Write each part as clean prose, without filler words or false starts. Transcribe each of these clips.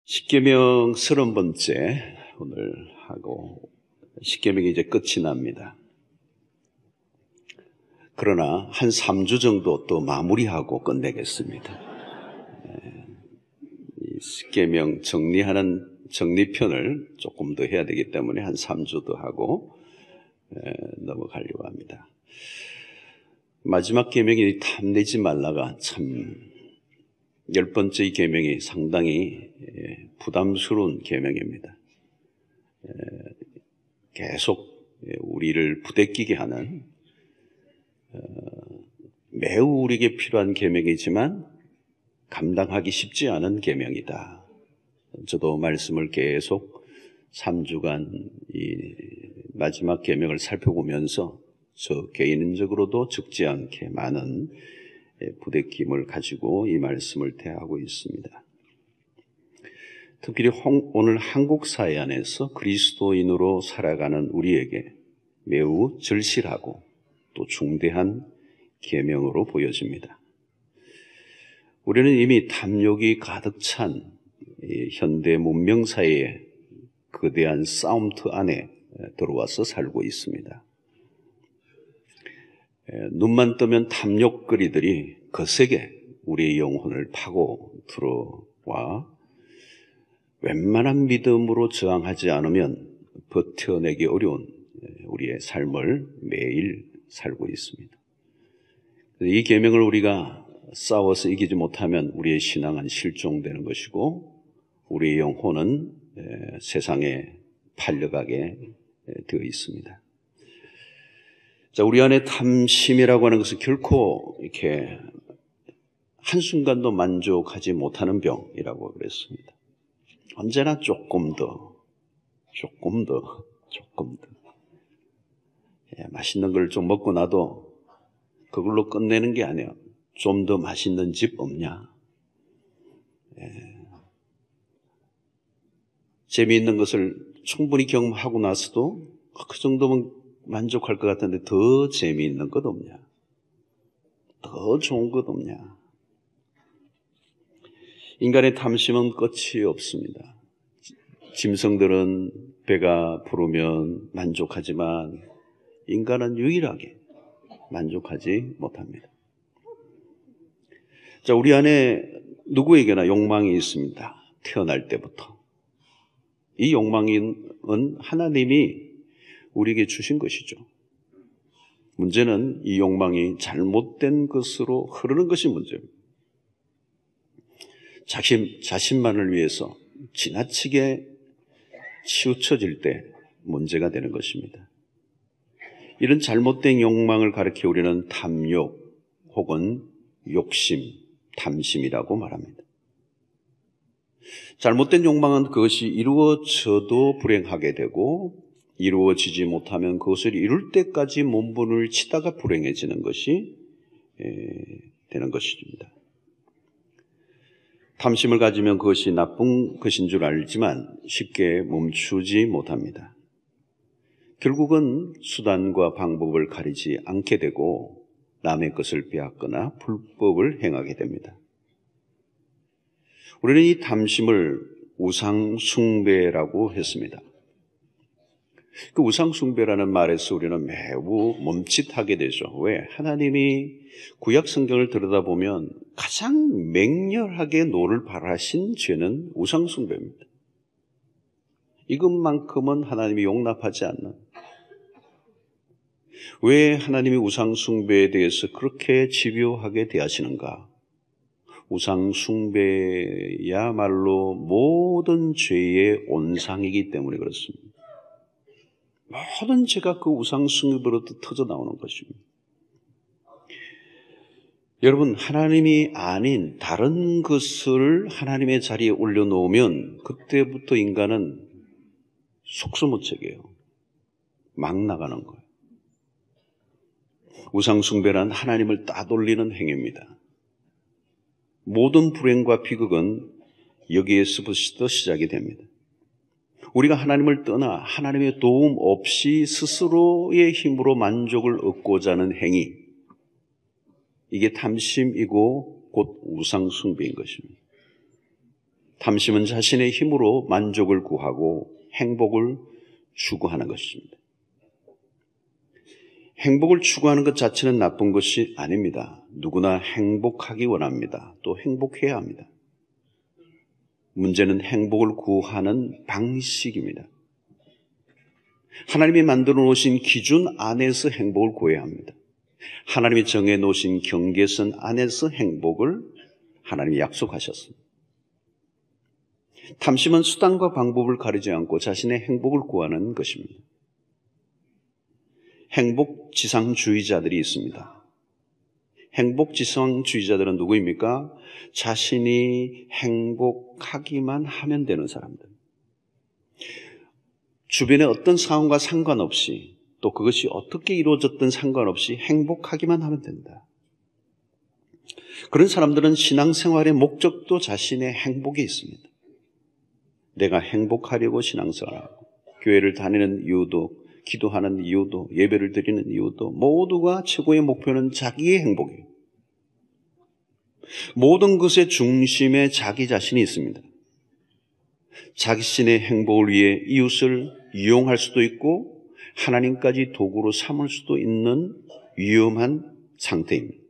십계명 30번째 오늘 하고 십계명이 이제 끝이 납니다. 그러나 한 3주 정도 또 마무리하고 끝내겠습니다. 이 십계명 정리하는 정리편을 조금 더 해야 되기 때문에 한 3주 더 하고 넘어가려고 합니다. 마지막 계명이 탐내지 말라가 참 10번째 계명이 상당히 부담스러운 계명입니다. 계속 우리를 부대끼게 하는 매우 우리에게 필요한 계명이지만 감당하기 쉽지 않은 계명이다. 저도 말씀을 계속 3주간 이 마지막 계명을 살펴보면서 저 개인적으로도 적지 않게 많은 부대낌을 가지고 이 말씀을 대하고 있습니다. 특히 오늘 한국 사회 안에서 그리스도인으로 살아가는 우리에게 매우 절실하고 또 중대한 계명으로 보여집니다. 우리는 이미 탐욕이 가득 찬 현대 문명 사회의 거대한 싸움터 안에 들어와서 살고 있습니다. 눈만 뜨면 탐욕거리들이 거세게 우리의 영혼을 파고 들어와 웬만한 믿음으로 저항하지 않으면 버텨내기 어려운 우리의 삶을 매일 살고 있습니다. 이 계명을 우리가 싸워서 이기지 못하면 우리의 신앙은 실종되는 것이고 우리의 영혼은 세상에 팔려가게 되어 있습니다. 자, 우리 안에 탐심이라고 하는 것은 결코 이렇게 한순간도 만족하지 못하는 병이라고 그랬습니다. 언제나 조금 더. 맛있는 걸 좀 먹고 나도 그걸로 끝내는 게 아니에요. 좀 더 맛있는 집 없냐? 재미있는 것을 충분히 경험하고 나서도 그 정도면 만족할 것 같은데 더 재미있는 것 없냐? 더 좋은 것 없냐? 인간의 탐심은 끝이 없습니다. 짐승들은 배가 부르면 만족하지만 인간은 유일하게 만족하지 못합니다. 자, 우리 안에 누구에게나 욕망이 있습니다. 태어날 때부터. 이 욕망은 하나님이 우리에게 주신 것이죠. 문제는 이 욕망이 잘못된 것으로 흐르는 것이 문제입니다. 자신만을 위해서 지나치게 치우쳐질 때 문제가 되는 것입니다. 이런 잘못된 욕망을 가리켜 우리는 탐욕 혹은 욕심, 탐심이라고 말합니다. 잘못된 욕망은 그것이 이루어져도 불행하게 되고 이루어지지 못하면 그것을 이룰 때까지 몸부림을 치다가 불행해지는 것이 되는 것입니다. 탐심을 가지면 그것이 나쁜 것인 줄 알지만 쉽게 멈추지 못합니다. 결국은 수단과 방법을 가리지 않게 되고 남의 것을 빼앗거나 불법을 행하게 됩니다. 우리는 이 탐심을 우상숭배라고 했습니다. 그 우상숭배라는 말에서 우리는 매우 멈칫하게 되죠. 왜? 하나님이 구약 성경을 들여다보면 가장 맹렬하게 노를 발하신 죄는 우상숭배입니다. 이것만큼은 하나님이 용납하지 않는. 왜 하나님이 우상숭배에 대해서 그렇게 집요하게 대하시는가? 우상숭배야말로 모든 죄의 온상이기 때문에 그렇습니다. 모든 죄가 그 우상숭배로부터 터져 나오는 것입니다. 여러분, 하나님이 아닌 다른 것을 하나님의 자리에 올려놓으면 그때부터 인간은 속수무책이에요. 막 나가는 거예요. 우상숭배란 하나님을 따돌리는 행위입니다. 모든 불행과 비극은 여기에서부터 시작이 됩니다. 우리가 하나님을 떠나 하나님의 도움 없이 스스로의 힘으로 만족을 얻고자 하는 행위, 이게 탐심이고 곧 우상숭배인 것입니다. 탐심은 자신의 힘으로 만족을 구하고 행복을 추구하는 것입니다. 행복을 추구하는 것 자체는 나쁜 것이 아닙니다. 누구나 행복하기 원합니다. 또 행복해야 합니다. 문제는 행복을 구하는 방식입니다. 하나님이 만들어 놓으신 기준 안에서 행복을 구해야 합니다. 하나님이 정해 놓으신 경계선 안에서 행복을 하나님이 약속하셨습니다. 탐심은 수단과 방법을 가리지 않고 자신의 행복을 구하는 것입니다. 행복지상주의자들이 있습니다. 행복지상주의자들은 누구입니까? 자신이 행복하기만 하면 되는 사람들. 주변의 어떤 상황과 상관없이 또 그것이 어떻게 이루어졌든 상관없이 행복하기만 하면 된다. 그런 사람들은 신앙생활의 목적도 자신의 행복에 있습니다. 내가 행복하려고 신앙생활하고 교회를 다니는 이유도, 기도하는 이유도, 예배를 드리는 이유도 모두가 최고의 목표는 자기의 행복이에요. 모든 것의 중심에 자기 자신이 있습니다. 자신의 행복을 위해 이웃을 이용할 수도 있고 하나님까지 도구로 삼을 수도 있는 위험한 상태입니다.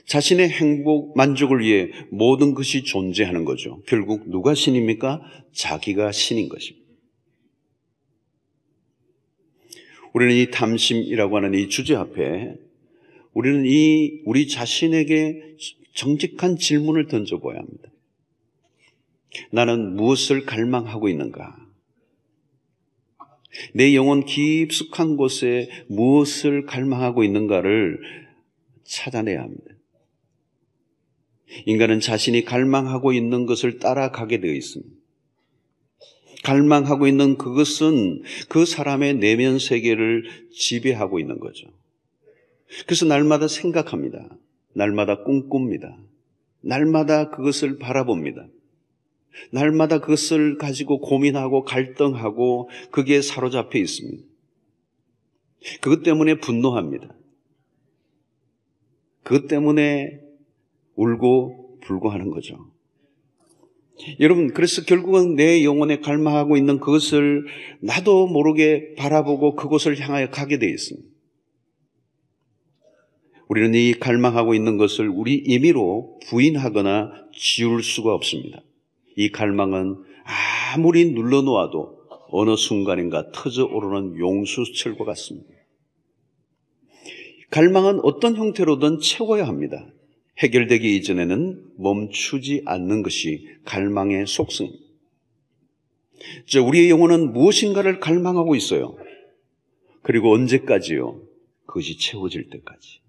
자신의 행복, 만족을 위해 모든 것이 존재하는 거죠. 결국 누가 신입니까? 자기가 신인 것입니다. 우리는 이 탐심이라고 하는 이 주제 앞에 우리는 우리 자신에게 정직한 질문을 던져봐야 합니다. 나는 무엇을 갈망하고 있는가? 내 영혼 깊숙한 곳에 무엇을 갈망하고 있는가를 찾아내야 합니다. 인간은 자신이 갈망하고 있는 것을 따라가게 되어 있습니다. 갈망하고 있는 그것은 그 사람의 내면 세계를 지배하고 있는 거죠. 그래서 날마다 생각합니다. 날마다 꿈꿉니다. 날마다 그것을 바라봅니다. 날마다 그것을 가지고 고민하고 갈등하고 거기에 사로잡혀 있습니다. 그것 때문에 분노합니다. 그것 때문에 울고 불고 하는 거죠. 여러분, 그래서 결국은 내 영혼에 갈망하고 있는 그것을 나도 모르게 바라보고 그곳을 향하여 가게 되어 있습니다. 우리는 이 갈망하고 있는 것을 우리 임의로 부인하거나 지울 수가 없습니다. 이 갈망은 아무리 눌러놓아도 어느 순간인가 터져오르는 용수철과 같습니다. 갈망은 어떤 형태로든 채워야 합니다. 해결되기 이전에는 멈추지 않는 것이 갈망의 속성입니다. 우리의 영혼은 무엇인가를 갈망하고 있어요. 그리고 언제까지요? 그것이 채워질 때까지.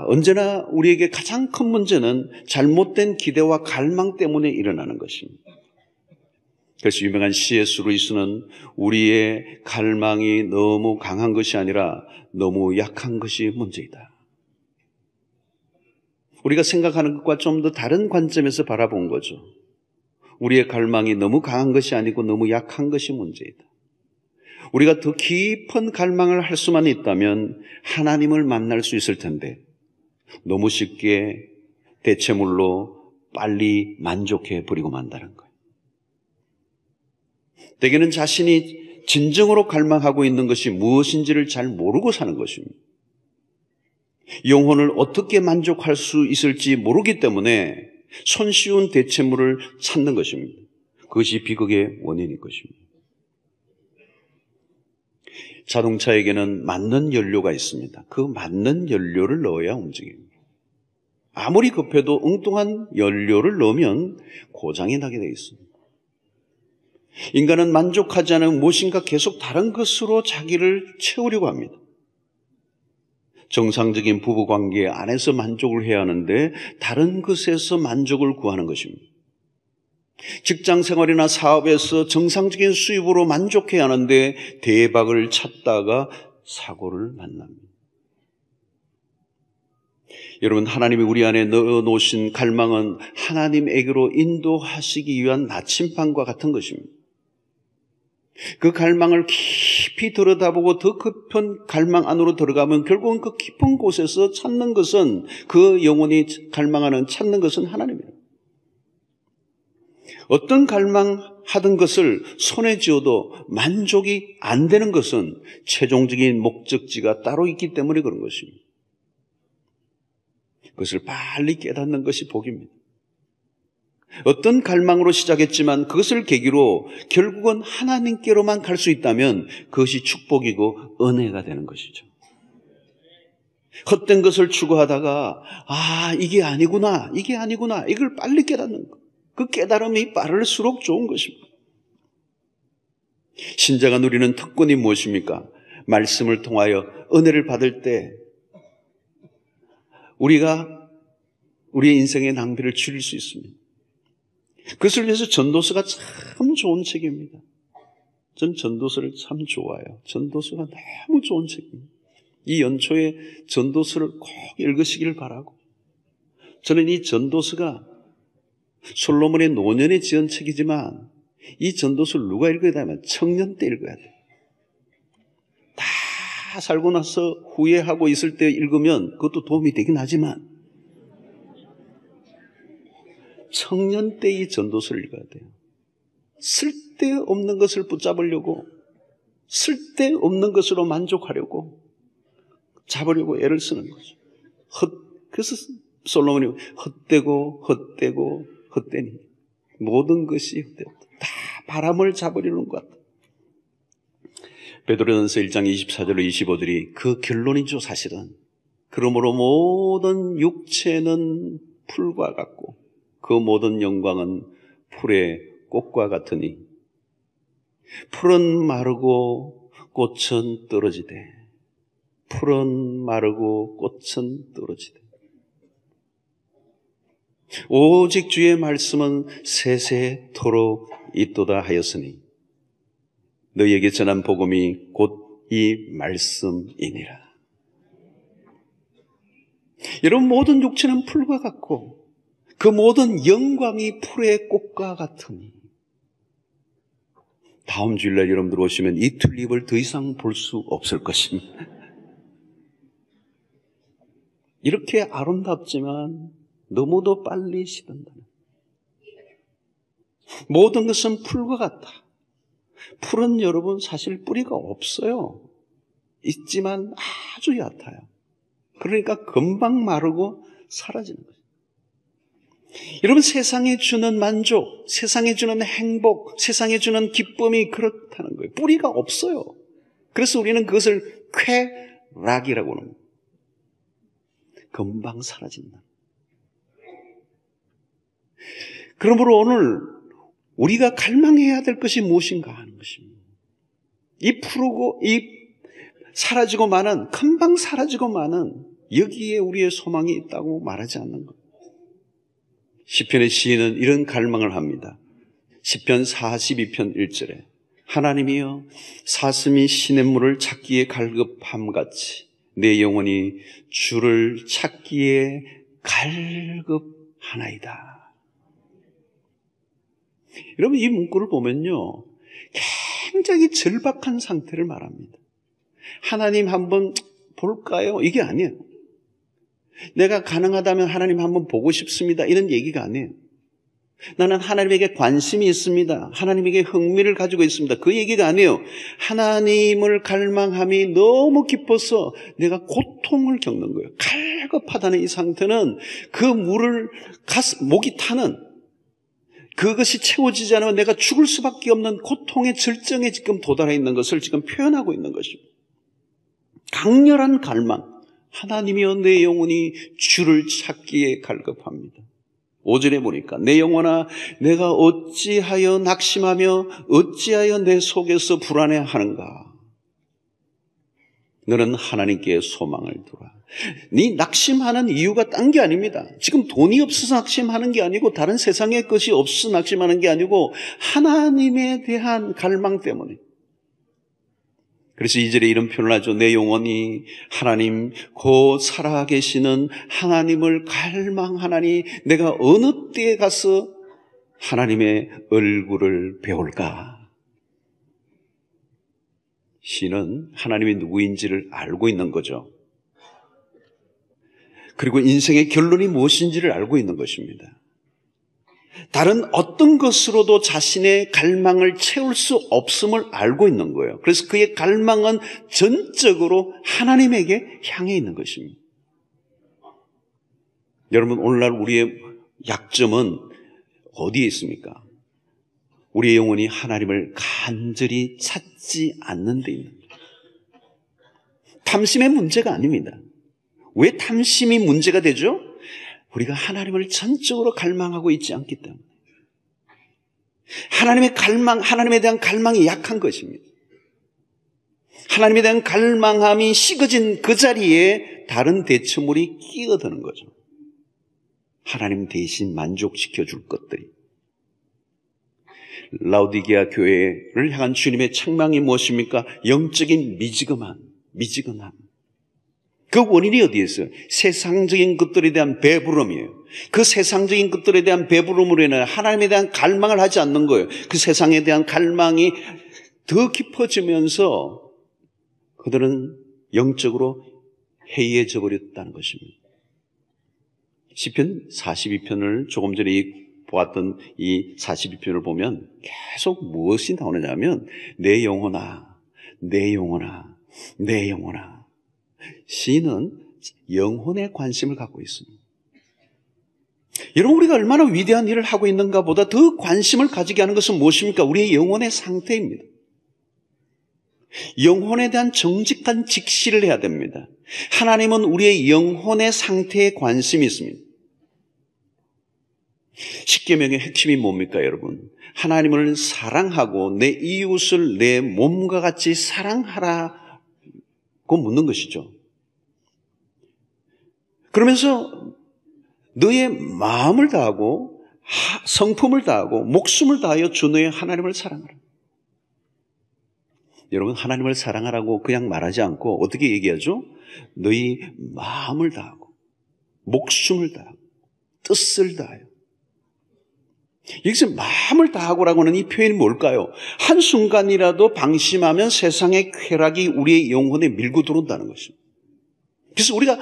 언제나 우리에게 가장 큰 문제는 잘못된 기대와 갈망 때문에 일어나는 것입니다. 그래서 유명한 C.S. 루이스는 우리의 갈망이 너무 강한 것이 아니라 너무 약한 것이 문제이다. 우리가 생각하는 것과 좀 더 다른 관점에서 바라본 거죠. 우리의 갈망이 너무 강한 것이 아니고 너무 약한 것이 문제이다. 우리가 더 깊은 갈망을 할 수만 있다면 하나님을 만날 수 있을 텐데 너무 쉽게 대체물로 빨리 만족해 버리고 만다는 거예요. 대개는 자신이 진정으로 갈망하고 있는 것이 무엇인지를 잘 모르고 사는 것입니다. 영혼을 어떻게 만족할 수 있을지 모르기 때문에 손쉬운 대체물을 찾는 것입니다. 그것이 비극의 원인일 것입니다. 자동차에게는 맞는 연료가 있습니다. 그 맞는 연료를 넣어야 움직입니다. 아무리 급해도 엉뚱한 연료를 넣으면 고장이 나게 되어 있습니다. 인간은 만족하지 않은 무엇인가 계속 다른 것으로 자기를 채우려고 합니다. 정상적인 부부관계 안에서 만족을 해야 하는데 다른 것에서 만족을 구하는 것입니다. 직장생활이나 사업에서 정상적인 수입으로 만족해야 하는데 대박을 찾다가 사고를 만납니다. 여러분, 하나님이 우리 안에 넣어놓으신 갈망은 하나님에게로 인도하시기 위한 나침반과 같은 것입니다. 그 갈망을 깊이 들여다보고 더 깊은 갈망 안으로 들어가면 결국은 그 깊은 곳에서 찾는 것은, 그 영혼이 갈망하는 찾는 것은 하나님이에요. 어떤 갈망하던 것을 손에 쥐어도 만족이 안 되는 것은 최종적인 목적지가 따로 있기 때문에 그런 것입니다. 그것을 빨리 깨닫는 것이 복입니다. 어떤 갈망으로 시작했지만 그것을 계기로 결국은 하나님께로만 갈 수 있다면 그것이 축복이고 은혜가 되는 것이죠. 헛된 것을 추구하다가 이게 아니구나, 이게 아니구나, 이걸 빨리 깨닫는 것. 그 깨달음이 빠를수록 좋은 것입니다. 신자가 누리는 특권이 무엇입니까? 말씀을 통하여 은혜를 받을 때 우리가 우리의 인생의 낭비를 줄일 수 있습니다. 그것을 위해서 전도서가 참 좋은 책입니다. 전 전도서를 참 좋아해요. 전도서가 너무 좋은 책입니다. 이 연초에 전도서를 꼭 읽으시길 바라고, 저는 이 전도서가 솔로몬의 노년에 지은 책이지만 이 전도서를 누가 읽어야 되냐면 청년 때 읽어야 돼요. 다 살고 나서 후회하고 있을 때 읽으면 그것도 도움이 되긴 하지만 청년 때 이 전도서를 읽어야 돼요. 쓸데없는 것을 붙잡으려고, 쓸데없는 것으로 만족하려고 잡으려고 애를 쓰는 거죠. 그래서 솔로몬이 헛되고 헛되니 모든 것이 헛되고 다 바람을 잡으려는 것 같다. 베드로전서 1장 24절로 25절이 그 결론이죠. 사실은 그러므로 모든 육체는 풀과 같고 그 모든 영광은 풀의 꽃과 같으니 풀은 마르고 꽃은 떨어지되 풀은 마르고 꽃은 떨어지되 오직 주의 말씀은 세세토록 있도다 하였으니 너희에게 전한 복음이 곧 이 말씀이니라. 여러분, 모든 육체는 풀과 같고 그 모든 영광이 풀의 꽃과 같으니, 다음 주일날 여러분들 오시면 이 튤립을 더 이상 볼 수 없을 것입니다. 이렇게 아름답지만 너무도 빨리 시든다는, 모든 것은 풀과 같다. 풀은 여러분 사실 뿌리가 없어요. 있지만 아주 얕아요. 그러니까 금방 마르고 사라지는 거죠. 여러분, 세상에 주는 만족, 세상에 주는 행복, 세상에 주는 기쁨이 그렇다는 거예요. 뿌리가 없어요. 그래서 우리는 그것을 쾌락이라고 합니다. 금방 사라진다. 그러므로 오늘 우리가 갈망해야 될 것이 무엇인가 하는 것입니다. 이 푸르고 이 사라지고 마는, 금방 사라지고 마는 여기에 우리의 소망이 있다고 말하지 않는 것. 시편의 시인은 이런 갈망을 합니다. 시편 42편 1절에 하나님이여 사슴이 시냇물을 찾기에 갈급함같이 내 영혼이 주를 찾기에 갈급하나이다. 여러분, 이 문구를 보면요, 굉장히 절박한 상태를 말합니다. 하나님 한번 볼까요? 이게 아니에요. 내가 가능하다면 하나님 한번 보고 싶습니다, 이런 얘기가 아니에요. 나는 하나님에게 관심이 있습니다, 하나님에게 흥미를 가지고 있습니다, 그 얘기가 아니에요. 하나님을 갈망함이 너무 깊어서 내가 고통을 겪는 거예요. 갈급하다는 이 상태는 그 물을 목이 타는, 그것이 채워지지 않으면 내가 죽을 수밖에 없는 고통의 절정에 지금 도달해 있는 것을 지금 표현하고 있는 것입니다. 강렬한 갈망, 하나님이여 내 영혼이 주를 찾기에 갈급합니다. 5절에 보니까 내 영혼아 내가 어찌하여 낙심하며 어찌하여 내 속에서 불안해하는가. 너는 하나님께 소망을 두라. 네 낙심하는 이유가 딴 게 아닙니다. 지금 돈이 없어서 낙심하는 게 아니고 다른 세상의 것이 없어서 낙심하는 게 아니고 하나님에 대한 갈망 때문에. 그래서 2절에 이런 표현을 하죠. 내 영혼이 하나님 곧 살아계시는 하나님을 갈망하나니 내가 어느 때에 가서 하나님의 얼굴을 배울까. 시인은 하나님이 누구인지를 알고 있는 거죠. 그리고 인생의 결론이 무엇인지를 알고 있는 것입니다. 다른 어떤 것으로도 자신의 갈망을 채울 수 없음을 알고 있는 거예요. 그래서 그의 갈망은 전적으로 하나님에게 향해 있는 것입니다. 여러분, 오늘날 우리의 약점은 어디에 있습니까? 우리의 영혼이 하나님을 간절히 찾지 않는 데 있는 거예요. 탐심의 문제가 아닙니다. 왜 탐심이 문제가 되죠? 우리가 하나님을 전적으로 갈망하고 있지 않기 때문에. 하나님에 대한 갈망이 약한 것입니다. 하나님에 대한 갈망함이 식어진 그 자리에 다른 대처물이 끼어드는 거죠. 하나님 대신 만족시켜 줄 것들이. 라오디게아 교회를 향한 주님의 책망이 무엇입니까? 영적인 미지근함. 그 원인이 어디에 있어요? 세상적인 것들에 대한 배부름이에요. 그 세상적인 것들에 대한 배부름으로 인해 하나님에 대한 갈망을 하지 않는 거예요. 그 세상에 대한 갈망이 더 깊어지면서 그들은 영적으로 해이해져 버렸다는 것입니다. 시편 42편을 조금 전에 보았던 이 42편을 보면 계속 무엇이 나오느냐면 내 영혼아, 내 영혼아, 내 영혼아. 시인은 영혼에 관심을 갖고 있습니다. 여러분, 우리가 얼마나 위대한 일을 하고 있는가 보다 더 관심을 가지게 하는 것은 무엇입니까? 우리의 영혼의 상태입니다. 영혼에 대한 정직한 직시를 해야 됩니다. 하나님은 우리의 영혼의 상태에 관심이 있습니다. 십계명의 핵심이 뭡니까, 여러분? 하나님을 사랑하고 내 이웃을 내 몸과 같이 사랑하라고 묻는 것이죠. 그러면서 너의 마음을 다하고 성품을 다하고 목숨을 다하여 주 너의 하나님을 사랑하라. 여러분, 하나님을 사랑하라고 그냥 말하지 않고 어떻게 얘기하죠? 너희 마음을 다하고 목숨을 다하고 뜻을 다하여. 여기서 마음을 다하고라고 하는 이 표현이 뭘까요? 한순간이라도 방심하면 세상의 쾌락이 우리의 영혼에 밀고 들어온다는 것입니다. 그래서 우리가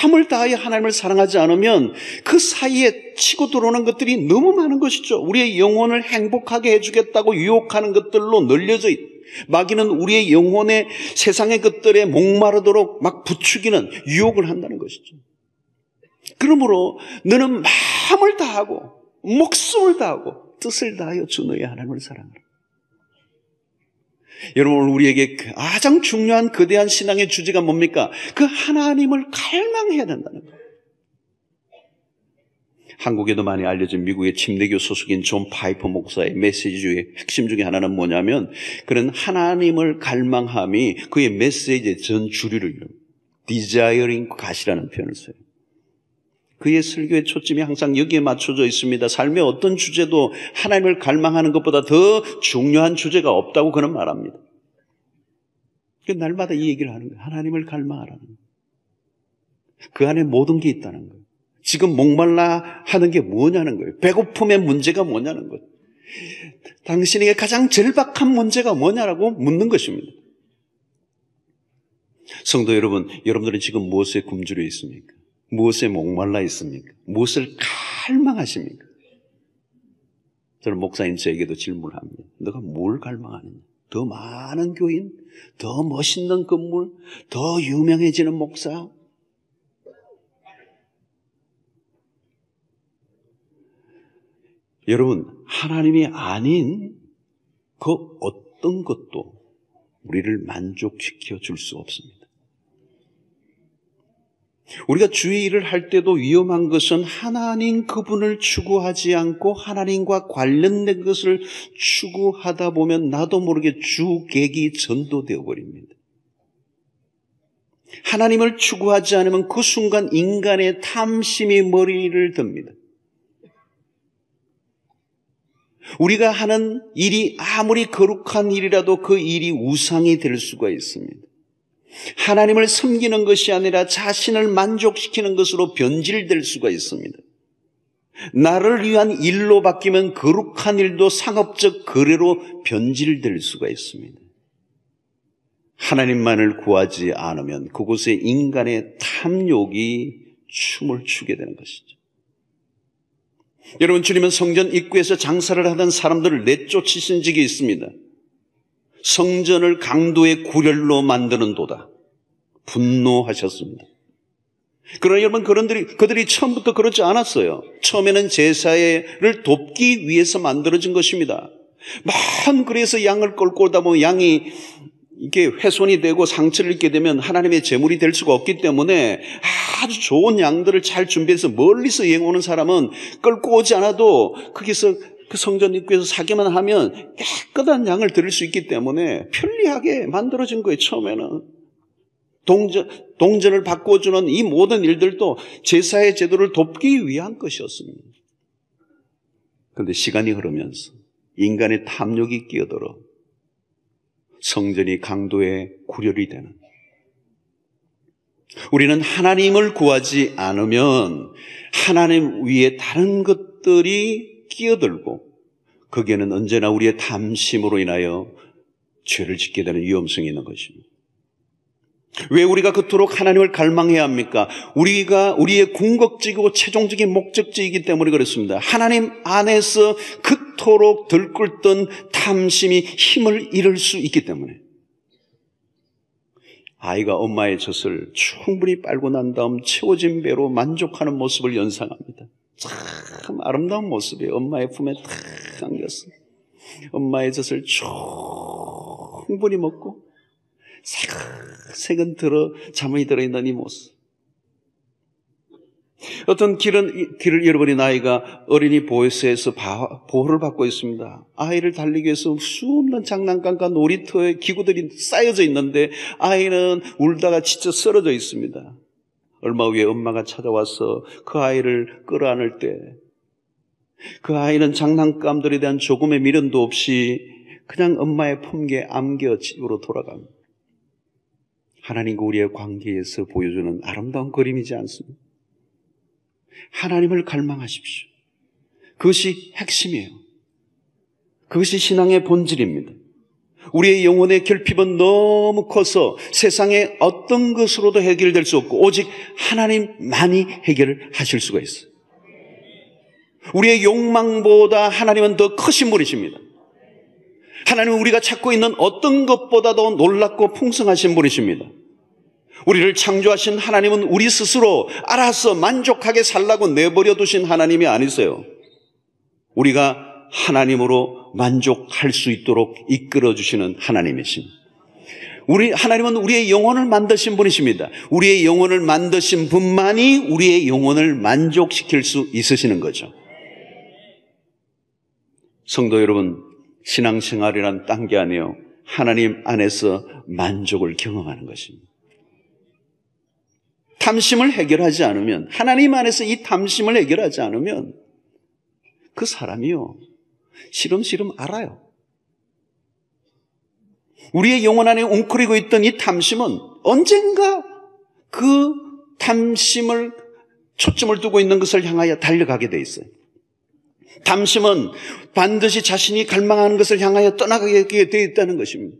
마음을 다하여 하나님을 사랑하지 않으면 그 사이에 치고 들어오는 것들이 너무 많은 것이죠. 우리의 영혼을 행복하게 해주겠다고 유혹하는 것들로 널려져 있다. 마귀는 우리의 영혼에 세상의 것들에 목마르도록 막 부추기는 유혹을 한다는 것이죠. 그러므로 너는 마음을 다하고 목숨을 다하고 뜻을 다하여 주 너의 하나님을 사랑하라. 여러분, 우리에게 가장 중요한 거대한 신앙의 주제가 뭡니까? 그 하나님을 갈망해야 된다는 거예요. 한국에도 많이 알려진 미국의 침례교 소속인 존 파이퍼 목사의 메시지 중에 핵심 중에 하나는 뭐냐면 그런 하나님을 갈망함이 그의 메시지의 전 주류를 desiring God이라는 표현을 써요. 그의 설교의 초점이 항상 여기에 맞춰져 있습니다. 삶의 어떤 주제도 하나님을 갈망하는 것보다 더 중요한 주제가 없다고 그는 말합니다. 날마다 이 얘기를 하는 거예요. 하나님을 갈망하라는 거예요. 그 안에 모든 게 있다는 거예요. 지금 목말라 하는 게 뭐냐는 거예요. 배고픔의 문제가 뭐냐는 거예요. 당신에게 가장 절박한 문제가 뭐냐라고 묻는 것입니다. 성도 여러분, 여러분들은 지금 무엇에 굶주려 있습니까? 무엇에 목말라 있습니까? 무엇을 갈망하십니까? 저는 목사님 저에게도 질문을 합니다. 너가 뭘 갈망하느냐? 더 많은 교인? 더 멋있는 건물? 더 유명해지는 목사? 여러분, 하나님이 아닌 그 어떤 것도 우리를 만족시켜 줄 수 없습니다. 우리가 주의 일을 할 때도 위험한 것은 하나님 그분을 추구하지 않고 하나님과 관련된 것을 추구하다 보면 나도 모르게 주객이 전도되어 버립니다. 하나님을 추구하지 않으면 그 순간 인간의 탐심이 머리를 듭니다. 우리가 하는 일이 아무리 거룩한 일이라도 그 일이 우상이 될 수가 있습니다. 하나님을 섬기는 것이 아니라 자신을 만족시키는 것으로 변질될 수가 있습니다. 나를 위한 일로 바뀌면 거룩한 일도 상업적 거래로 변질될 수가 있습니다. 하나님만을 구하지 않으면 그곳에 인간의 탐욕이 춤을 추게 되는 것이죠. 여러분, 주님은 성전 입구에서 장사를 하던 사람들을 내쫓으신 적이 있습니다. 성전을 강도의 구렬로 만드는 도다. 분노하셨습니다. 그러나 여러분, 그들이 처음부터 그러지 않았어요. 처음에는 제사를 돕기 위해서 만들어진 것입니다. 그래서 양을 끌고 오다 보면 양이 이게 훼손이 되고 상처를 입게 되면 하나님의 제물이 될 수가 없기 때문에 아주 좋은 양들을 잘 준비해서 멀리서 여행 오는 사람은 끌고 오지 않아도 거기서 그 성전 입구에서 사기만 하면 깨끗한 양을 드릴 수 있기 때문에 편리하게 만들어진 거예요. 처음에는 동전을 바꿔주는 이 모든 일들도 제사의 제도를 돕기 위한 것이었습니다. 그런데 시간이 흐르면서 인간의 탐욕이 끼어들어 성전이 강도의 구렬이 되는, 우리는 하나님을 구하지 않으면 하나님 위에 다른 것들이 끼어들고 거기에는 언제나 우리의 탐심으로 인하여 죄를 짓게 되는 위험성이 있는 것입니다. 왜 우리가 그토록 하나님을 갈망해야 합니까? 우리의 궁극적이고 최종적인 목적지이기 때문에 그렇습니다. 하나님 안에서 그토록 들끓던 탐심이 힘을 잃을 수 있기 때문에. 아이가 엄마의 젖을 충분히 빨고 난 다음 채워진 배로 만족하는 모습을 연상합니다. 참 아름다운 모습이에요. 엄마의 품에 탁 안겼어. 엄마의 젖을 충분히 먹고 새근 잠이 들어있는 이 모습. 어떤 길을 잃어버린 아이가 어린이 보호소에서 보호를 받고 있습니다. 아이를 달리기 위해서 수없는 장난감과 놀이터의 기구들이 쌓여져 있는데 아이는 울다가 지쳐 쓰러져 있습니다. 얼마 후에 엄마가 찾아와서 그 아이를 끌어안을 때 그 아이는 장난감들에 대한 조금의 미련도 없이 그냥 엄마의 품계에 안겨 집으로 돌아갑니다. 하나님과 우리의 관계에서 보여주는 아름다운 그림이지 않습니까? 하나님을 갈망하십시오. 그것이 핵심이에요. 그것이 신앙의 본질입니다. 우리의 영혼의 결핍은 너무 커서 세상의 어떤 것으로도 해결될 수 없고 오직 하나님만이 해결을 하실 수가 있어요. 우리의 욕망보다 하나님은 더 크신 분이십니다. 하나님은 우리가 찾고 있는 어떤 것보다도 놀랍고 풍성하신 분이십니다. 우리를 창조하신 하나님은 우리 스스로 알아서 만족하게 살라고 내버려 두신 하나님이 아니세요. 우리가 하나님으로 만족할 수 있도록 이끌어 주시는 하나님이십니다. 하나님은 우리의 영혼을 만드신 분이십니다. 우리의 영혼을 만드신 분만이 우리의 영혼을 만족시킬 수 있으시는 거죠. 성도 여러분, 신앙생활이란 딴 게 아니에요. 하나님 안에서 만족을 경험하는 것입니다. 탐심을 해결하지 않으면, 하나님 안에서 이 탐심을 해결하지 않으면 그 사람이요, 시름시름 알아요. 우리의 영혼 안에 웅크리고 있던 이 탐심은 언젠가 그 탐심을 초점을 두고 있는 것을 향하여 달려가게 돼 있어요. 탐심은 반드시 자신이 갈망하는 것을 향하여 떠나가게 되어 있다는 것입니다.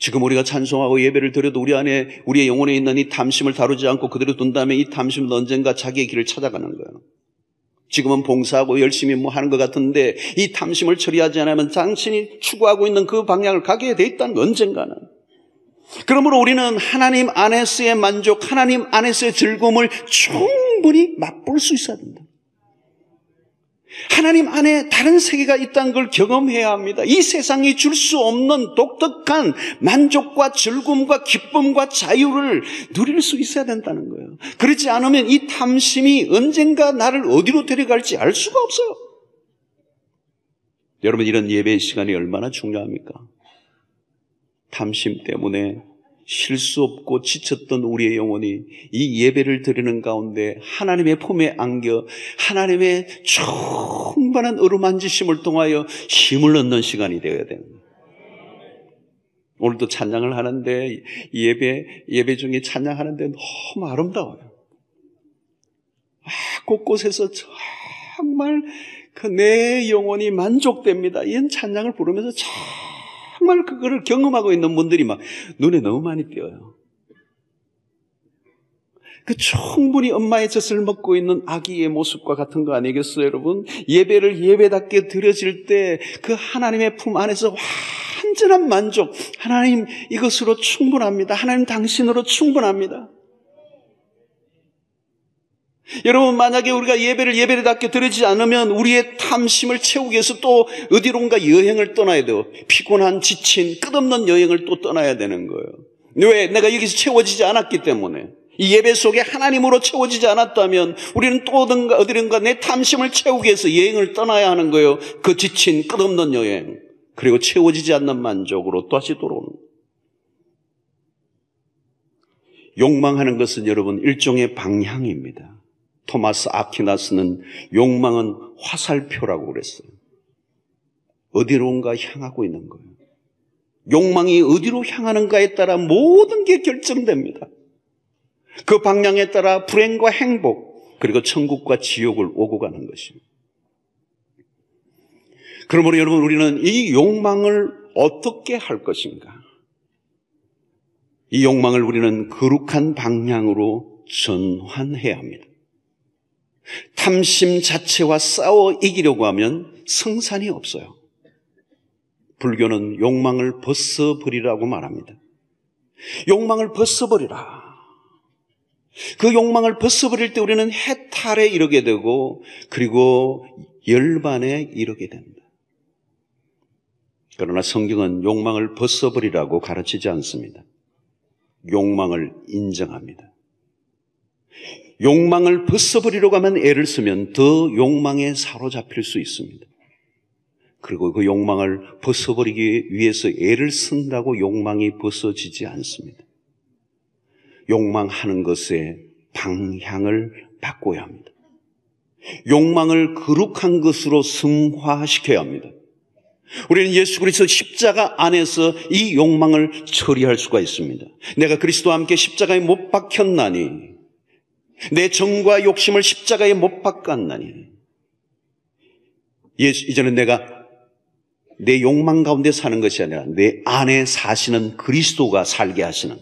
지금 우리가 찬송하고 예배를 드려도 우리 안에, 우리의 영혼에 있는 이 탐심을 다루지 않고 그대로 둔 다음에 이 탐심은 언젠가 자기의 길을 찾아가는 거예요. 지금은 봉사하고 열심히 하는 것 같은데 이 탐심을 처리하지 않으면 당신이 추구하고 있는 그 방향을 가게 돼 있다는 거, 언젠가는. 그러므로 우리는 하나님 안에서의 만족, 하나님 안에서의 즐거움을 충분히 맛볼 수 있어야 된다. 하나님 안에 다른 세계가 있다는 걸 경험해야 합니다. 이 세상이 줄 수 없는 독특한 만족과 즐거움과 기쁨과 자유를 누릴 수 있어야 된다는 거예요. 그렇지 않으면 이 탐심이 언젠가 나를 어디로 데려갈지 알 수가 없어요. 여러분, 이런 예배의 시간이 얼마나 중요합니까? 탐심 때문에 쉴 수 없고 지쳤던 우리의 영혼이 이 예배를 드리는 가운데 하나님의 품에 안겨 하나님의 충분한 어루만지심을 통하여 힘을 얻는 시간이 되어야 됩니다. 오늘도 찬양을 하는데 예배 중에 찬양하는데 너무 아름다워요. 곳곳에서 정말 그 내 영혼이 만족됩니다. 이 찬양을 부르면서 정말 그거를 경험하고 있는 분들이 막 눈에 너무 많이 띄어요. 그 충분히 엄마의 젖을 먹고 있는 아기의 모습과 같은 거 아니겠어요, 여러분? 예배를 예배답게 드려질 때 그 하나님의 품 안에서 완전한 만족, 하나님 이것으로 충분합니다. 하나님 당신으로 충분합니다. 여러분, 만약에 우리가 예배를 예배답게 드리지 않으면 우리의 탐심을 채우기 위해서 또 어디론가 여행을 떠나야 돼요. 피곤한, 지친, 끝없는 여행을 또 떠나야 되는 거예요. 왜? 내가 여기서 채워지지 않았기 때문에. 이 예배 속에 하나님으로 채워지지 않았다면 우리는 또 어디론가 내 탐심을 채우기 위해서 여행을 떠나야 하는 거예요. 그 지친 끝없는 여행, 그리고 채워지지 않는 만족으로 다시 돌아오는 거예요. 욕망하는 것은 여러분 일종의 방향입니다. 토마스 아퀴나스는 욕망은 화살표라고 그랬어요. 어디론가 향하고 있는 거예요. 욕망이 어디로 향하는가에 따라 모든 게 결정됩니다. 그 방향에 따라 불행과 행복, 그리고 천국과 지옥을 오고 가는 것입니다. 그러므로 여러분, 우리는 이 욕망을 어떻게 할 것인가? 이 욕망을 우리는 거룩한 방향으로 전환해야 합니다. 탐심 자체와 싸워 이기려고 하면 성산이 없어요. 불교는 욕망을 벗어버리라고 말합니다. 욕망을 벗어버리라. 그 욕망을 벗어버릴 때 우리는 해탈에 이르게 되고 그리고 열반에 이르게 됩니다. 그러나 성경은 욕망을 벗어버리라고 가르치지 않습니다. 욕망을 인정합니다. 욕망을 벗어버리려고 하면 애를 쓰면 더 욕망에 사로잡힐 수 있습니다. 그리고 그 욕망을 벗어버리기 위해서 애를 쓴다고 욕망이 벗어지지 않습니다. 욕망하는 것의 방향을 바꿔야 합니다. 욕망을 거룩한 것으로 승화시켜야 합니다. 우리는 예수 그리스도 십자가 안에서 이 욕망을 처리할 수가 있습니다. 내가 그리스도와 함께 십자가에 못 박혔나니, 내 정과 욕심을 십자가에 못 박았나니, 이제는 내가 내 욕망 가운데 사는 것이 아니라 내 안에 사시는 그리스도가 살게 하시는,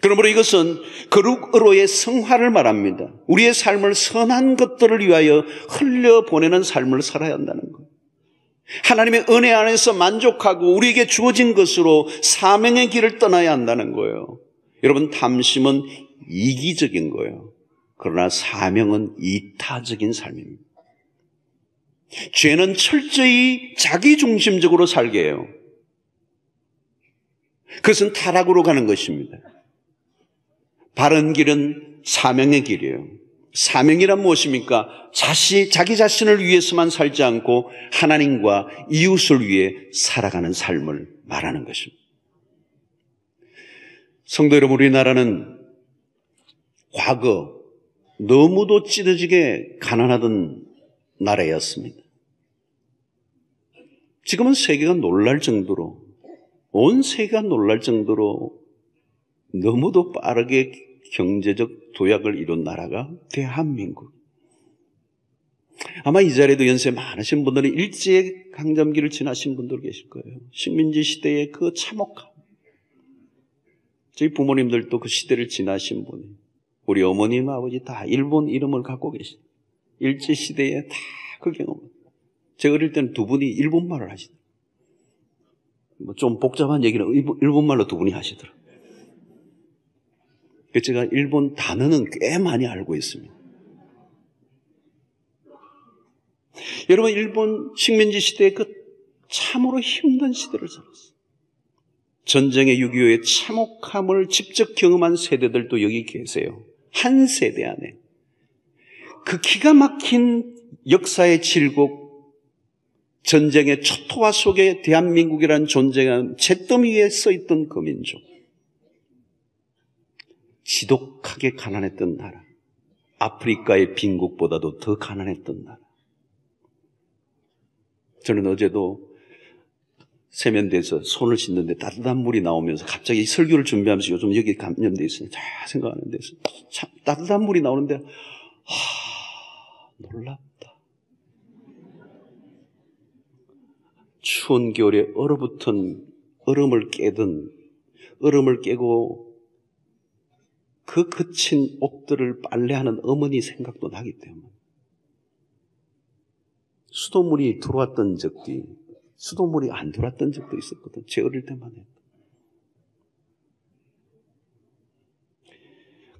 그러므로 이것은 거룩으로의 성화를 말합니다. 우리의 삶을 선한 것들을 위하여 흘려보내는 삶을 살아야 한다는 거예요. 하나님의 은혜 안에서 만족하고 우리에게 주어진 것으로 사명의 길을 떠나야 한다는 거예요. 여러분, 탐심은 이기적인 거예요. 그러나 사명은 이타적인 삶입니다. 죄는 철저히 자기중심적으로 살게 해요. 그것은 타락으로 가는 것입니다. 바른 길은 사명의 길이에요. 사명이란 무엇입니까? 자기 자신을 위해서만 살지 않고 하나님과 이웃을 위해 살아가는 삶을 말하는 것입니다. 성도 여러분, 우리나라는 과거 너무도 찢어지게 가난하던 나라였습니다. 지금은 세계가 놀랄 정도로, 온 세계가 놀랄 정도로 너무도 빠르게 경제적 도약을 이룬 나라가 대한민국. 아마 이 자리에도 연세 많으신 분들은 일제강점기를 지나신 분들 계실 거예요. 식민지 시대의 그 참혹함. 저희 부모님들도 그 시대를 지나신 분이, 우리 어머님, 아버지 다 일본 이름을 갖고 계시다. 일제시대에 다 그 경험. 제가 어릴 때는 두 분이 일본말을 하시더라고요. 좀 복잡한 얘기는 일본말로 두 분이 하시더라고요. 제가 일본 단어는 꽤 많이 알고 있습니다. 여러분, 일본 식민지 시대의 그 참으로 힘든 시대를 살았어요. 전쟁의 6.25의 참혹함을 직접 경험한 세대들도 여기 계세요. 한 세대 안에. 그 기가 막힌 역사의 질곡, 전쟁의 초토화 속에 대한민국이라는 존재가 잿더미 위에 써있던 그 민족. 지독하게 가난했던 나라. 아프리카의 빈국보다도 더 가난했던 나라. 저는 어제도 세면대에서 손을 씻는데 따뜻한 물이 나오면서 갑자기 설교를 준비하면서 요즘 여기 감염돼 있으니 다 생각하는 데서 참 따뜻한 물이 나오는데 놀랍다. 추운 겨울에 얼어붙은 얼음을 깨고 그 거친 옷들을 빨래하는 어머니 생각도 나기 때문에 수돗물이 안 들어왔던 적도 있었거든. 제 어릴 때만 해도.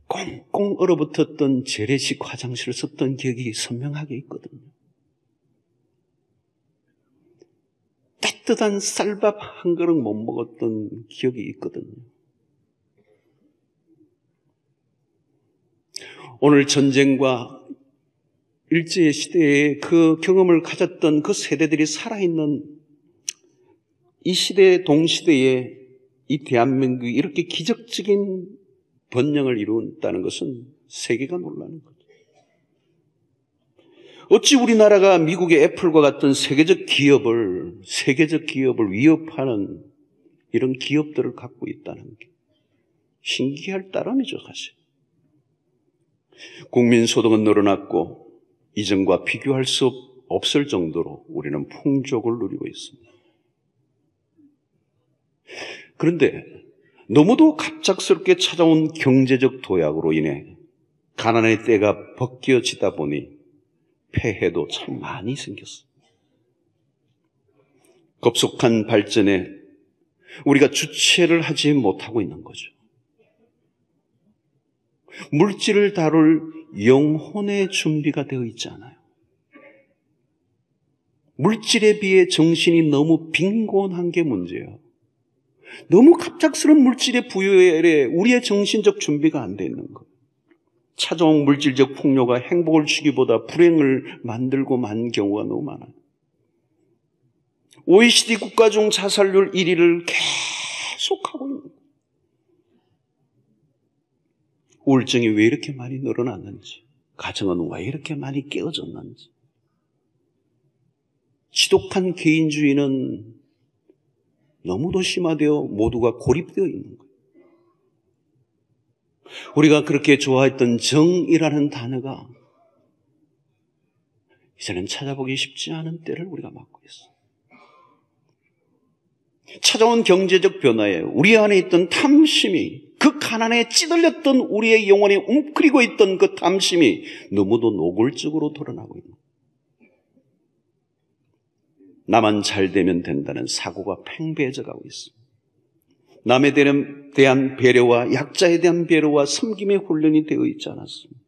꽁꽁 얼어붙었던 재래식 화장실을 썼던 기억이 선명하게 있거든요. 따뜻한 쌀밥 한 그릇 못 먹었던 기억이 있거든요. 오늘 전쟁과 일제시대에 그 경험을 가졌던 그 세대들이 살아있는 이 시대 동시대에 이 대한민국이 이렇게 기적적인 번영을 이룬다는 것은 세계가 놀라는 거죠. 어찌 우리나라가 미국의 애플과 같은 세계적 기업을 위협하는 이런 기업들을 갖고 있다는 게 신기할 따름이죠, 사실. 국민 소득은 늘어났고 이전과 비교할 수 없을 정도로 우리는 풍족을 누리고 있습니다. 그런데 너무도 갑작스럽게 찾아온 경제적 도약으로 인해 가난의 때가 벗겨지다 보니 폐해도 참 많이 생겼어요. 급속한 발전에 우리가 주체를 하지 못하고 있는 거죠. 물질을 다룰 영혼의 준비가 되어 있지 않아요. 물질에 비해 정신이 너무 빈곤한 게 문제예요. 너무 갑작스러운 물질의 부여에 우리의 정신적 준비가 안 돼 있는 거예요. 찾아온 물질적 풍요가 행복을 주기보다 불행을 만들고 만 경우가 너무 많아요. OECD 국가 중 자살률 1위를 계속하고 있는 거예요. 우울증이 왜 이렇게 많이 늘어났는지, 가정은 왜 이렇게 많이 깨어졌는지, 지독한 개인주의는 너무도 심화되어 모두가 고립되어 있는 거예요. 우리가 그렇게 좋아했던 정이라는 단어가 이제는 찾아보기 쉽지 않은 때를 우리가 맞고 있어요. 찾아온 경제적 변화에 우리 안에 있던 탐심이, 그 가난에 찌들렸던 우리의 영혼에 웅크리고 있던 그 탐심이 너무도 노골적으로 드러나고 있는 거예요. 나만 잘 되면 된다는 사고가 팽배해져 가고 있습니다. 남에 대한 배려와 약자에 대한 배려와 섬김의 훈련이 되어 있지 않았습니다.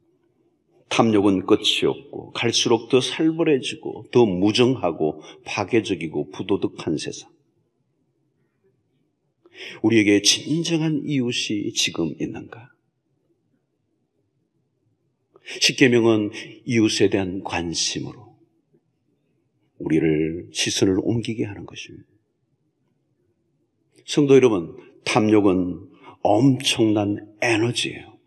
탐욕은 끝이 없고 갈수록 더 살벌해지고 더 무정하고 파괴적이고 부도덕한 세상. 우리에게 진정한 이웃이 지금 있는가? 십계명은 이웃에 대한 관심으로 우리를 시선을 옮기게 하는 것입니다. 성도 여러분, 탐욕은 엄청난 에너지예요.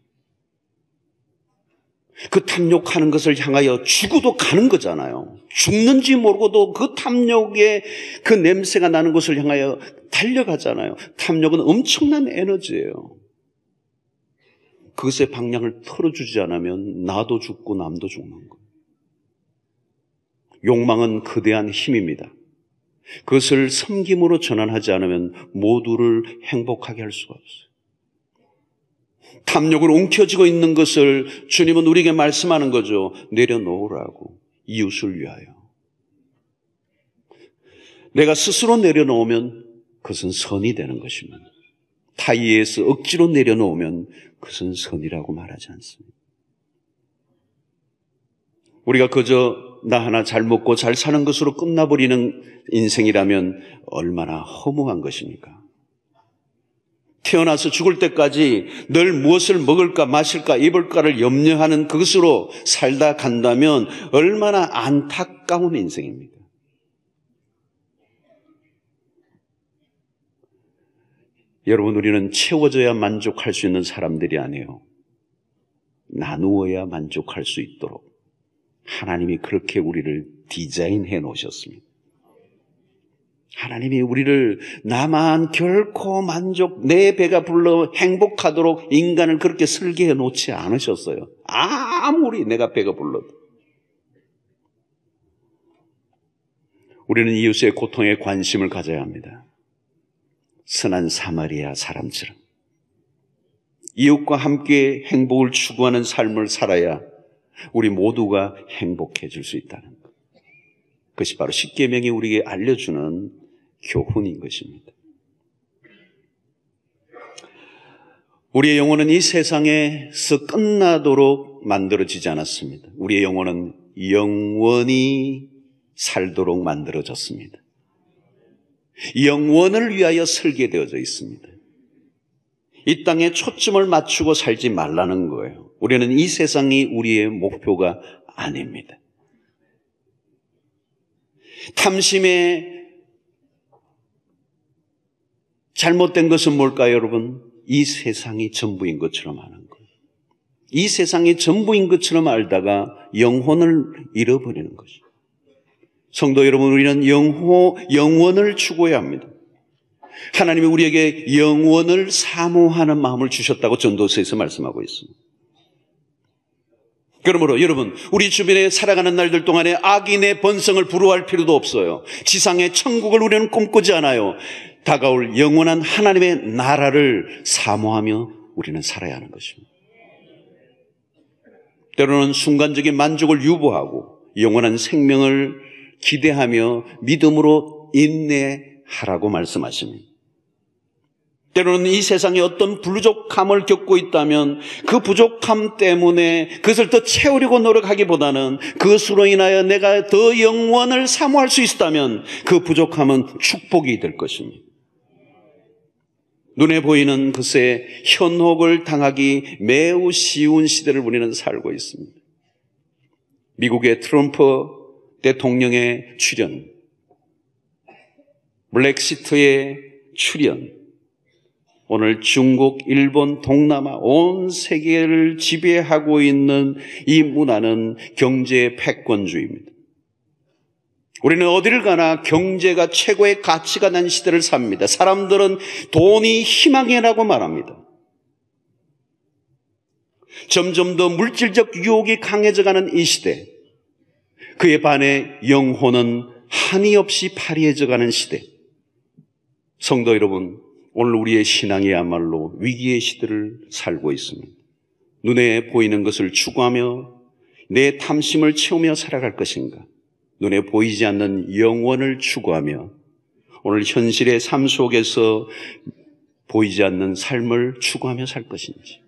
그 탐욕하는 것을 향하여 죽어도 가는 거잖아요. 죽는지 모르고도 그 탐욕의 그 냄새가 나는 것을 향하여 달려가잖아요. 탐욕은 엄청난 에너지예요. 그것의 방향을 털어주지 않으면 나도 죽고 남도 죽는 거예요. 욕망은 거대한 힘입니다. 그것을 섬김으로 전환하지 않으면 모두를 행복하게 할 수가 없어요. 탐욕으로 움켜쥐고 있는 것을 주님은 우리에게 말씀하는 거죠. 내려놓으라고, 이웃을 위하여. 내가 스스로 내려놓으면 그것은 선이 되는 것입니다. 타의에서 억지로 내려놓으면 그것은 선이라고 말하지 않습니다. 우리가 그저 나 하나 잘 먹고 잘 사는 것으로 끝나버리는 인생이라면 얼마나 허무한 것입니까? 태어나서 죽을 때까지 늘 무엇을 먹을까 마실까 입을까를 염려하는 그것으로 살다 간다면 얼마나 안타까운 인생입니까? 여러분, 우리는 채워져야 만족할 수 있는 사람들이 아니에요. 나누어야 만족할 수 있도록 하나님이 그렇게 우리를 디자인해 놓으셨습니다. 하나님이 우리를 나만 결코 내 배가 불러 행복하도록 인간을 그렇게 설계해 놓지 않으셨어요. 아무리 내가 배가 불러도. 우리는 이웃의 고통에 관심을 가져야 합니다. 선한 사마리아 사람처럼 이웃과 함께 행복을 추구하는 삶을 살아야 우리 모두가 행복해질 수 있다는 것. 그것이 바로 십계명이 우리에게 알려주는 교훈인 것입니다. 우리의 영혼은 이 세상에서 끝나도록 만들어지지 않았습니다. 우리의 영혼은 영원히 살도록 만들어졌습니다. 영원을 위하여 설계되어져 있습니다. 이 땅에 초점을 맞추고 살지 말라는 거예요. 우리는 이 세상이 우리의 목표가 아닙니다. 탐심의 잘못된 것은 뭘까요, 여러분? 이 세상이 전부인 것처럼 아는 거예요. 이 세상이 전부인 것처럼 알다가 영혼을 잃어버리는 것이죠. 성도 여러분, 우리는 영원을 추구해야 합니다. 하나님이 우리에게 영원을 사모하는 마음을 주셨다고 전도서에서 말씀하고 있습니다. 그러므로 여러분, 우리 주변에 살아가는 날들 동안에 악인의 번성을 부러워할 필요도 없어요. 지상의 천국을 우리는 꿈꾸지 않아요. 다가올 영원한 하나님의 나라를 사모하며 우리는 살아야 하는 것입니다. 때로는 순간적인 만족을 유보하고 영원한 생명을 기대하며 믿음으로 인내하라고 말씀하십니다. 때로는 이 세상에 어떤 부족함을 겪고 있다면 그 부족함 때문에 그것을 더 채우려고 노력하기보다는 그것으로 인하여 내가 더 영원을 사모할 수 있다면 그 부족함은 축복이 될 것입니다. 눈에 보이는 것에 현혹을 당하기 매우 쉬운 시대를 우리는 살고 있습니다. 미국의 트럼프 대통령의 출현, 브렉시트의 출현, 오늘 중국, 일본, 동남아 온 세계를 지배하고 있는 이 문화는 경제의 패권주의입니다. 우리는 어디를 가나 경제가 최고의 가치가 난 시대를 삽니다. 사람들은 돈이 희망이라고 말합니다. 점점 더 물질적 유혹이 강해져가는 이 시대, 그에 반해 영혼은 한이 없이 파리해져가는 시대. 성도 여러분, 오늘 우리의 신앙이야말로 위기의 시대를 살고 있습니다. 눈에 보이는 것을 추구하며 내 탐심을 채우며 살아갈 것인가? 눈에 보이지 않는 영원을 추구하며 오늘 현실의 삶 속에서 보이지 않는 삶을 추구하며 살 것인지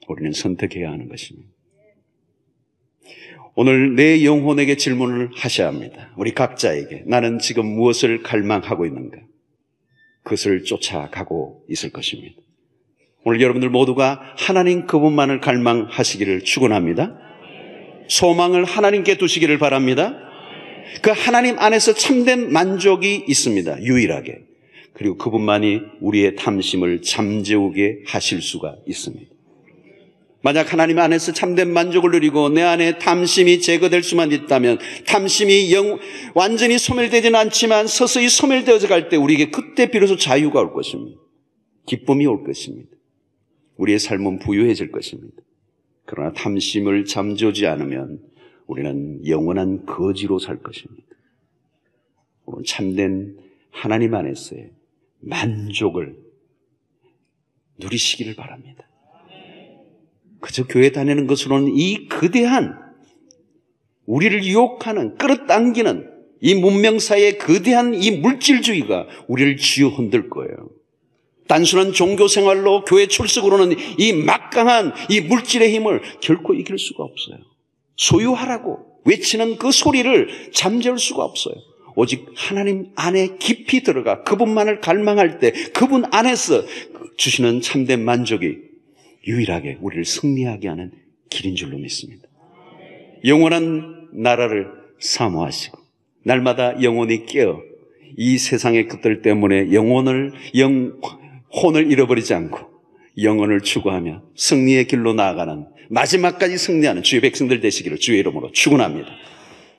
우리는 선택해야 하는 것입니다. 오늘 내 영혼에게 질문을 하셔야 합니다. 우리 각자에게 나는 지금 무엇을 갈망하고 있는가? 그것을 쫓아가고 있을 것입니다. 오늘 여러분들 모두가 하나님 그분만을 갈망하시기를 축원합니다. 소망을 하나님께 두시기를 바랍니다. 그 하나님 안에서 참된 만족이 있습니다. 유일하게. 그리고 그분만이 우리의 탐심을 잠재우게 하실 수가 있습니다. 만약 하나님 안에서 참된 만족을 누리고 내 안에 탐심이 제거될 수만 있다면, 탐심이 완전히 소멸되지는 않지만 서서히 소멸되어져 갈 때 우리에게 그때 비로소 자유가 올 것입니다. 기쁨이 올 것입니다. 우리의 삶은 부유해질 것입니다. 그러나 탐심을 잠재우지 않으면 우리는 영원한 거지로 살 것입니다. 오늘 참된 하나님 안에서의 만족을 누리시기를 바랍니다. 그저 교회 다니는 것으로는 이 거대한 우리를 유혹하는, 끌어당기는 이 문명사의 거대한 이 물질주의가 우리를 쥐어 흔들 거예요. 단순한 종교생활로 교회 출석으로는 이 막강한 이 물질의 힘을 결코 이길 수가 없어요. 소유하라고 외치는 그 소리를 잠재울 수가 없어요. 오직 하나님 안에 깊이 들어가 그분만을 갈망할 때 그분 안에서 주시는 참된 만족이 유일하게 우리를 승리하게 하는 길인 줄로 믿습니다. 영원한 나라를 사모하시고 날마다 영혼이 깨어 이 세상의 것들 때문에 혼을 잃어버리지 않고 영혼을 추구하며 승리의 길로 나아가는 마지막까지 승리하는 주의 백성들 되시기를 주의 이름으로 축원합니다.